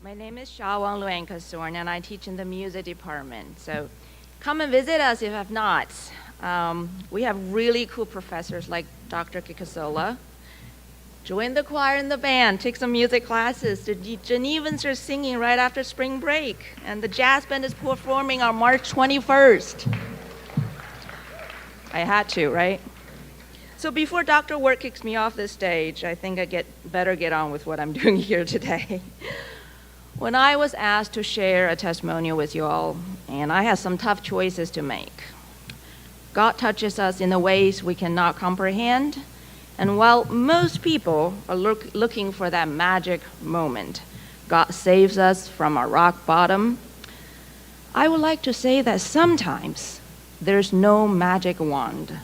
My name is Wang, and I teach in the music department. So come and visit us if you have not. We have really cool professors like Dr. Kikasola. Join the choir and the band, take some music classes. The Genevans are singing right after spring break, and the jazz band is performing on March 21st. I had to, right? So before Dr. Work kicks me off the stage, I think I better get on with what I'm doing here today. When I was asked to share a testimonial with you all, and I had some tough choices to make. God touches us in the ways we cannot comprehend, and while most people are looking for that magic moment, God saves us from our rock bottom. I would like to say that sometimes there's no magic wand,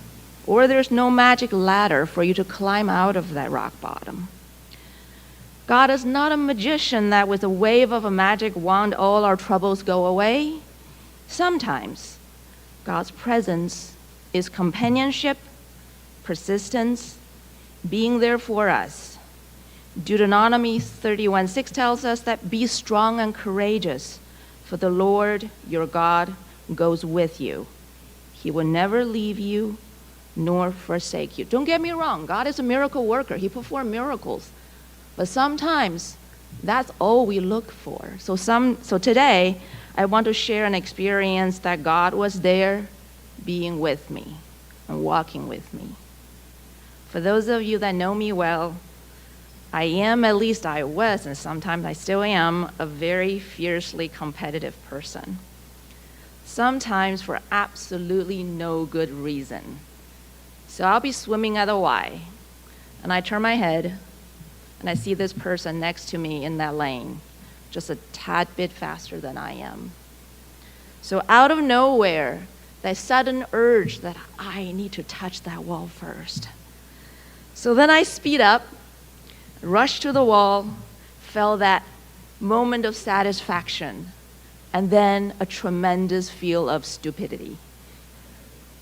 or there's no magic ladder for you to climb out of that rock bottom. God is not a magician that with a wave of a magic wand all our troubles go away. Sometimes God's presence is companionship, persistence, being there for us. Deuteronomy 31:6 tells us that be strong and courageous, for the Lord your God goes with you. He will never leave you nor forsake you. Don't get me wrong, God is a miracle worker. He performs miracles. But sometimes that's all we look for. So today, I want to share an experience that God was there being with me and walking with me. For those of you that know me well, I am, at least I was, and sometimes I still am, a very fiercely competitive person. Sometimes for absolutely no good reason. So I'll be swimming at the Y, and I turn my head, and I see this person next to me in that lane, just a tad bit faster than I am. So out of nowhere, that sudden urge that I need to touch that wall first. So then I speed up, rush to the wall, felt that moment of satisfaction, and then a tremendous feel of stupidity.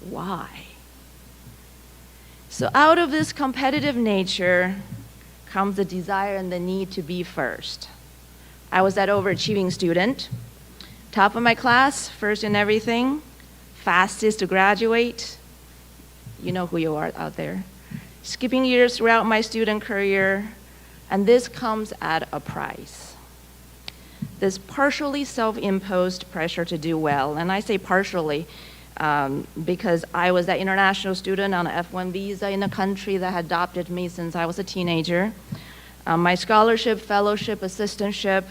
Why? So out of this competitive nature comes the desire and the need to be first. I was that overachieving student, top of my class, first in everything, fastest to graduate. You know who you are out there. Skipping years throughout my student career, and this comes at a price. This partially self-imposed pressure to do well, and I say partially because I was that international student on an F1 visa in a country that had adopted me since I was a teenager. My scholarship, fellowship, assistantship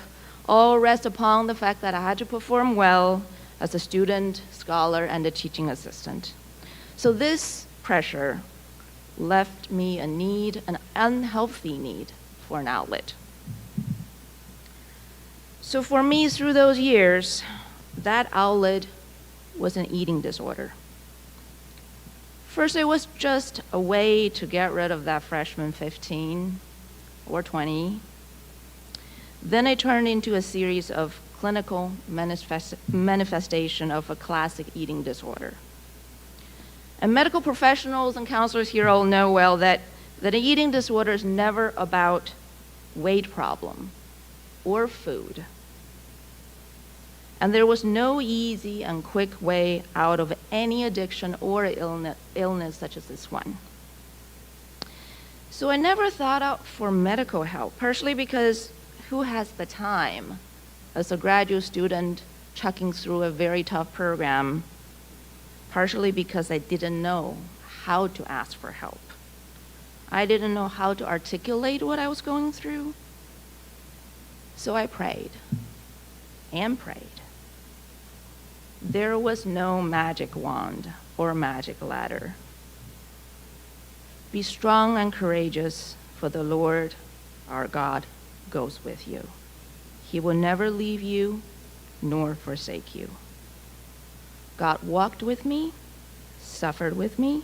all rest upon the fact that I had to perform well as a student, scholar, and a teaching assistant. So this pressure left me a need, an unhealthy need for an outlet. So for me, through those years, that outlet was an eating disorder. First, it was just a way to get rid of that freshman 15 or 20. Then it turned into a series of clinical manifestation of a classic eating disorder. And medical professionals and counselors here all know well that an eating disorder is never about weight problem or food. And there was no easy and quick way out of any addiction or illness such as this one. So I never thought out for medical help, partially because who has the time as a graduate student chucking through a very tough program, partially because I didn't know how to ask for help. I didn't know how to articulate what I was going through. So I prayed and prayed. There was no magic wand or magic ladder. Be strong and courageous, for the Lord our God goes with you. He will never leave you nor forsake you. God walked with me, suffered with me,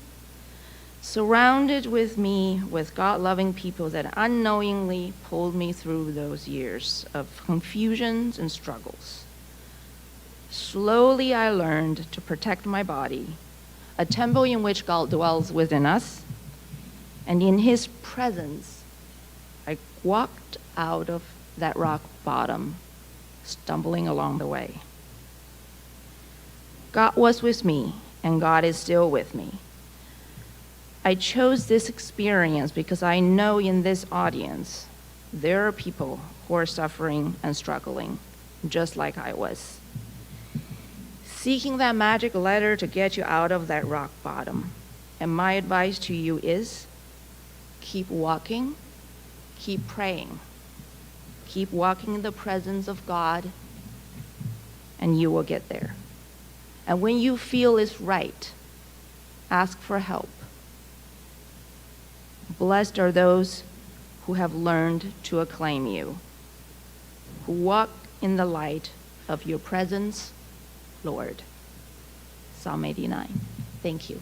surrounded with me with God-loving people that unknowingly pulled me through those years of confusions and struggles. Slowly I learned to protect my body, a temple in which God dwells within us, and in His presence, I walked out of that rock bottom stumbling along the way. God was with me, and God is still with me. I chose this experience because I know in this audience, there are people who are suffering and struggling, just like I was. Seeking that magic letter to get you out of that rock bottom. And my advice to you is, keep walking, keep praying, keep walking in the presence of God, and you will get there. And when you feel it's right, ask for help. Blessed are those who have learned to acclaim you, who walk in the light of your presence, Lord. Psalm 89. Thank you.